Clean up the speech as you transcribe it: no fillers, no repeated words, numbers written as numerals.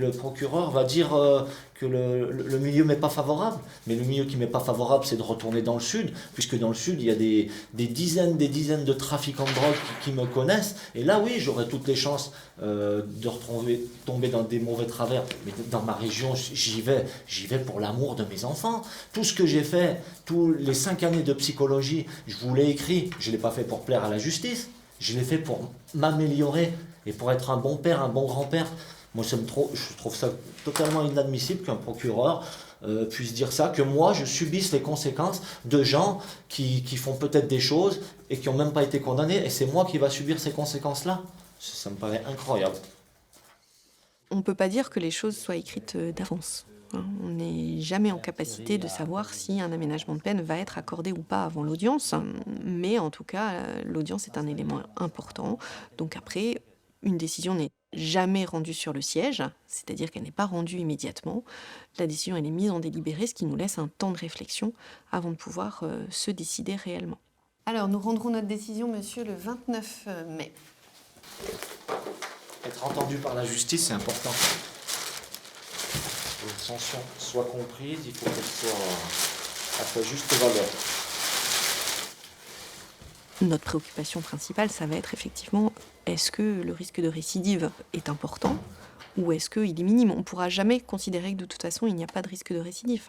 Le procureur va dire que le milieu m'est pas favorable, mais le milieu qui m'est pas favorable, c'est de retourner dans le sud, puisque dans le sud, il y a des dizaines de trafiquants de drogue qui me connaissent, et là oui, j'aurai toutes les chances de tomber dans des mauvais travers, mais dans ma région, j'y vais pour l'amour de mes enfants. Tout ce que j'ai fait, tous les 5 années de psychologie, je vous l'ai écrit, je l'ai pas fait pour plaire à la justice, je l'ai fait pour m'améliorer et pour être un bon père, un bon grand-père. Moi, je trouve ça totalement inadmissible qu'un procureur puisse dire ça, que moi, je subisse les conséquences de gens qui font peut-être des choses et qui n'ont même pas été condamnés, et c'est moi qui va subir ces conséquences-là. Ça me paraît incroyable. On ne peut pas dire que les choses soient écrites d'avance, hein. On n'est jamais en capacité de savoir si un aménagement de peine va être accordé ou pas avant l'audience, mais en tout cas, l'audience est un élément important. Donc après, une décision n'est jamais rendue sur le siège, c'est-à-dire qu'elle n'est pas rendue immédiatement. La décision, elle est mise en délibéré, ce qui nous laisse un temps de réflexion avant de pouvoir se décider réellement. Alors, nous rendrons notre décision, monsieur, le 29 mai. Être entendu par la justice, c'est important. Que les sanctions soient comprises, il faut qu'elles soient à sa juste valeur. Notre préoccupation principale, ça va être effectivement, est-ce que le risque de récidive est important ou est-ce qu'il est minime? On ne pourra jamais considérer que de toute façon, il n'y a pas de risque de récidive, hein.